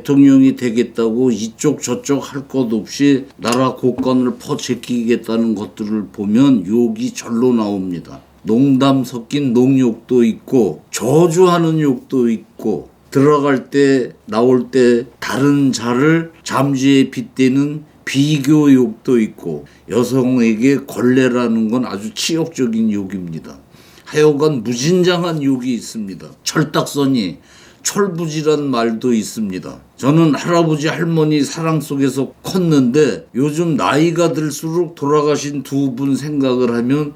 대통령이 되겠다고 이쪽 저쪽 할 것 없이 나라 곳간을 퍼제끼겠다는 것들을 보면 욕이 절로 나옵니다. 농담 섞인 농욕도 있고 저주하는 욕도 있고 들어갈 때 나올 때 다른 자를 잠재에 빗대는 비교 욕도 있고 여성에게 걸레라는 건 아주 치욕적인 욕입니다. 하여간 무진장한 욕이 있습니다. 철딱서니 철부지란 말도 있습니다. 저는 할아버지 할머니 사랑 속에서 컸는데 요즘 나이가 들수록 돌아가신 두 분 생각을 하면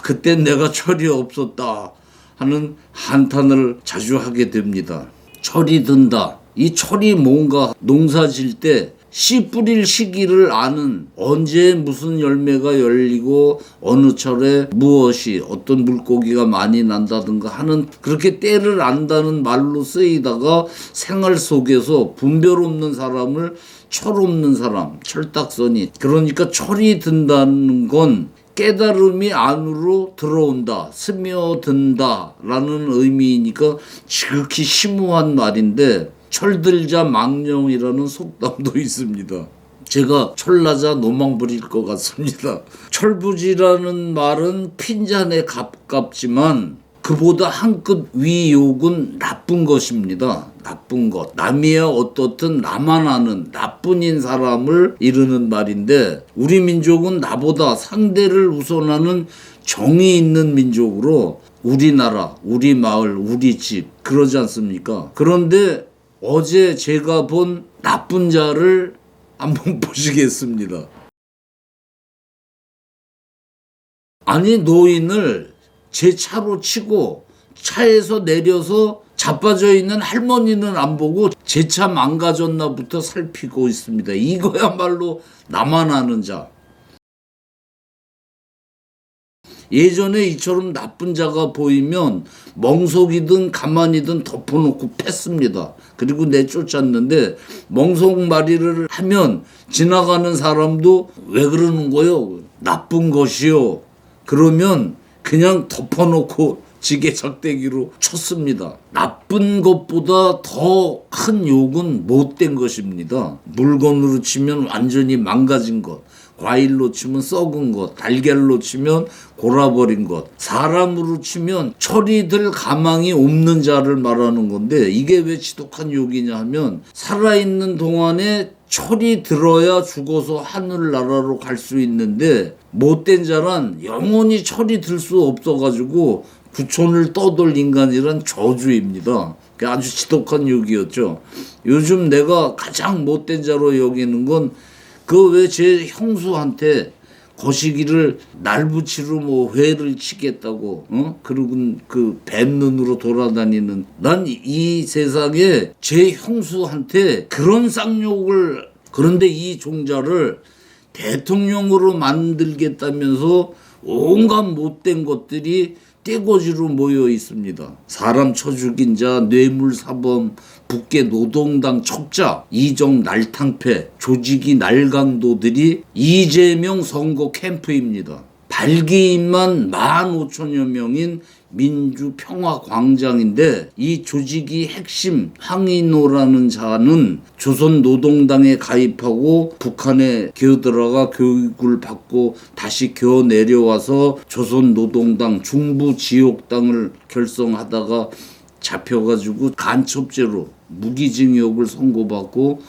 그땐 내가 철이 없었다 하는 한탄을 자주 하게 됩니다. 철이 든다. 이 철이 뭔가 농사 질 때 씨 뿌릴 시기를 아는 언제 무슨 열매가 열리고 어느 철에 무엇이 어떤 물고기가 많이 난다든가 하는 그렇게 때를 안다는 말로 쓰이다가 생활 속에서 분별 없는 사람을 철 없는 사람, 철딱서니 그러니까 철이 든다는 건 깨달음이 안으로 들어온다, 스며든다 라는 의미이니까 지극히 심오한 말인데 철들자 망령이라는 속담도 있습니다. 제가 철나자 노망 부릴 것 같습니다. 철부지라는 말은 핀잔에 가깝지만 그보다 한 끗 위 욕은 나쁜 것입니다. 나쁜 것. 남이야 어떻든 나만 아는 나뿐인 사람을 이르는 말인데 우리 민족은 나보다 상대를 우선하는 정이 있는 민족으로 우리나라, 우리 마을, 우리 집 그러지 않습니까? 그런데 어제 제가 본 나쁜 자를 한번 보시겠습니다. 아니 노인을 제 차로 치고 차에서 내려서 자빠져 있는 할머니는 안 보고 제 차 망가졌나부터 살피고 있습니다. 이거야말로 나만 아는 자. 예전에 이처럼 나쁜 자가 보이면 멍석이든 가만히든 덮어놓고 팼습니다. 그리고 내쫓았는데 멍석마리를 하면 지나가는 사람도 왜 그러는 거요? 나쁜 것이요. 그러면 그냥 덮어놓고 지게 작대기로 쳤습니다. 나쁜 것보다 더 큰 욕은 못된 것입니다. 물건으로 치면 완전히 망가진 것, 과일로 치면 썩은 것, 달걀로 치면 골아버린 것, 사람으로 치면 철이 들 가망이 없는 자를 말하는 건데 이게 왜 지독한 욕이냐 하면 살아있는 동안에 철이 들어야 죽어서 하늘나라로 갈 수 있는데 못된 자란 영원히 철이 들 수 없어가지고 구촌을 떠돌 인간이란 저주입니다. 아주 지독한 욕이었죠. 요즘 내가 가장 못된 자로 여기는 건 그 왜 제 형수한테 거시기를 날붙이로 뭐 회를 치겠다고 그러고 그 뱀눈으로 돌아다니는 난 이 세상에 제 형수한테 그런 쌍욕을 그런데 이 종자를 대통령으로 만들겠다면서 온갖 못된 것들이 떼거지로 모여 있습니다. 사람 쳐 죽인 자, 뇌물사범, 북계 노동당 첩자, 이정 날탕패, 조직이 날강도들이 이재명 선거 캠프입니다. 발기인만 15,000여 명인 민주평화광장인데 이 조직이 핵심 황인호라는 자는 조선노동당에 가입하고 북한에 기어들어가 교육을 받고 다시 기어 내려와서 조선노동당 중부지옥당을 결성하다가 잡혀가지고 간첩죄로 무기징역을 선고받고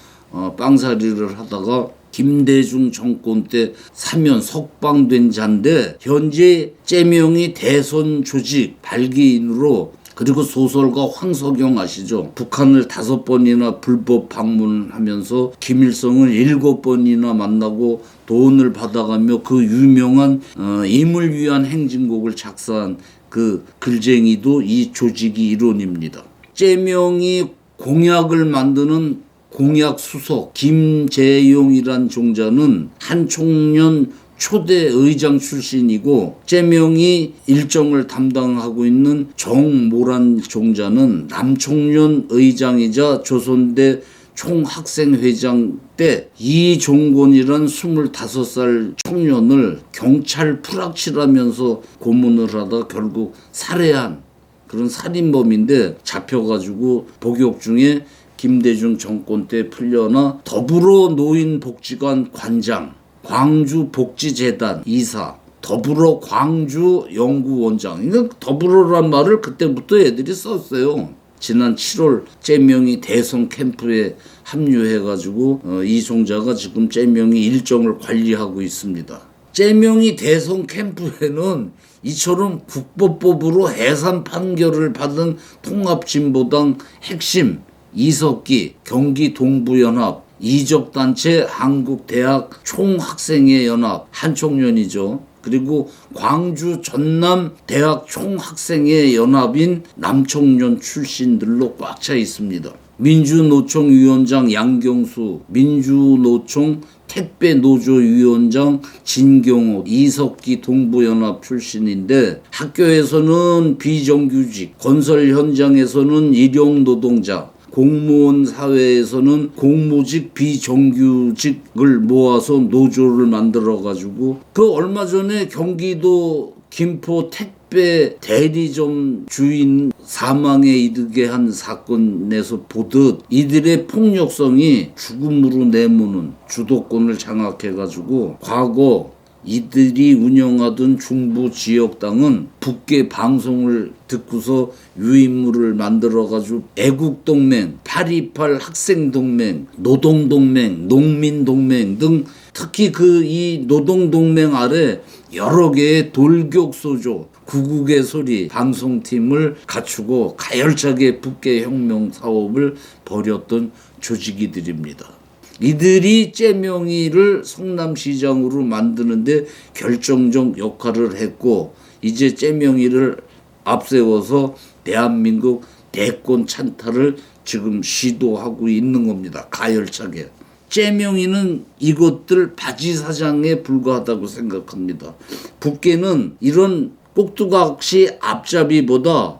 빵살이를 하다가 김대중 정권 때 사면 석방된 자인데 현재 째명이 대선 조직 발기인으로 그리고 소설가 황석영 아시죠? 북한을 5번이나 불법 방문하면서 김일성을 7번이나 만나고 돈을 받아가며 그 유명한 임을 위한 행진곡을 작사한 그 글쟁이도 이 조직이 일원입니다. 째명이 공약을 만드는 공약 수석 김재용이란 종자는 한 총련 초대 의장 출신이고 째명이 일정을 담당하고 있는 정모란 종자는 남총련 의장이자 조선대 총학생회장 때 이종곤이란 25살 청년을 경찰 풀악치라면서 고문을 하다 결국 살해한 그런 살인범인데 잡혀가지고 복역 중에 김대중 정권 때 풀려나 더불어 노인복지관 관장, 광주복지재단 이사, 더불어 광주연구원장. 이거 더불어란 말을 그때부터 애들이 썼어요. 지난 7월 째명이 대선 캠프에 합류해가지고 이송자가 지금 째명이 일정을 관리하고 있습니다. 째명이 대선 캠프에는 이처럼 국법법으로 해산 판결을 받은 통합진보당 핵심 이석기 경기동부연합 이적단체 한국대학 총학생회연합 한총련이죠. 그리고 광주 전남 대학 총학생회 연합인 남청년 출신들로 꽉 차 있습니다. 민주노총 위원장 양경수, 민주노총 택배노조위원장 진경호, 이석기 동부연합 출신인데 학교에서는 비정규직, 건설 현장에서는 일용노동자, 공무원 사회에서는 공무직 비정규직을 모아서 노조를 만들어가지고 그 얼마 전에 경기도 김포 택배 대리점 주인 사망에 이르게 한 사건에서 보듯 이들의 폭력성이 죽음으로 내모는 주도권을 장악해가지고 과거 이들이 운영하던 중부 지역당은 북계 방송을 듣고서 유인물을 만들어가지고 애국동맹, 828 학생동맹, 노동동맹, 농민동맹 등 특히 이 노동동맹 아래 여러 개의 돌격소조, 구국의 소리 방송팀을 갖추고 가열차게 북계 혁명 사업을 벌였던 조직이들입니다. 이들이 째명이를 성남시장으로 만드는데 결정적 역할을 했고 이제 째명이를 앞세워서 대한민국 대권 찬탈을 지금 시도하고 있는 겁니다. 가열차게. 째명이는 이것들 바지사장에 불과하다고 생각합니다. 북계는 이런 꼭두각시 앞잡이보다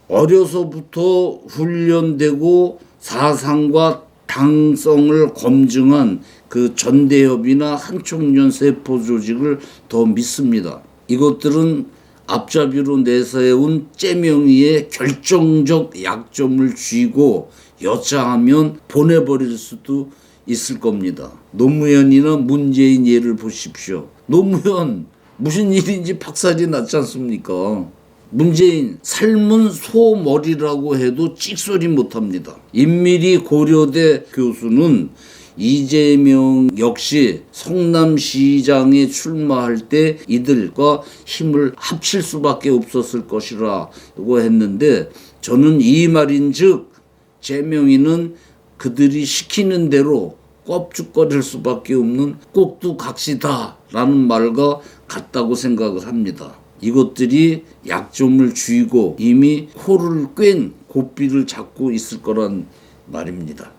어려서부터 훈련되고 사상과 당성을 검증한 그 전대협이나 한총련 세포 조직을 더 믿습니다. 이것들은 앞잡이로 내세운 째명이의 결정적 약점을 쥐고 여차하면 보내버릴 수도 있을 겁니다. 노무현이나 문재인 예를 보십시오. 노무현 무슨 일인지 박살이 났지 않습니까? 문재인 삶은 소머리라고 해도 찍소리 못합니다. 임미리 고려대 교수는 이재명 역시 성남시장에 출마할 때 이들과 힘을 합칠 수밖에 없었을 것이라고 했는데 저는 이 말인즉 재명이는 그들이 시키는 대로 껍죽거릴 수밖에 없는 꼭두각시다라는 말과 같다고 생각을 합니다. 이것들이 약점을 쥐고 이미 코를 꿰ν 고삐를 잡고 있을 거란 말입니다.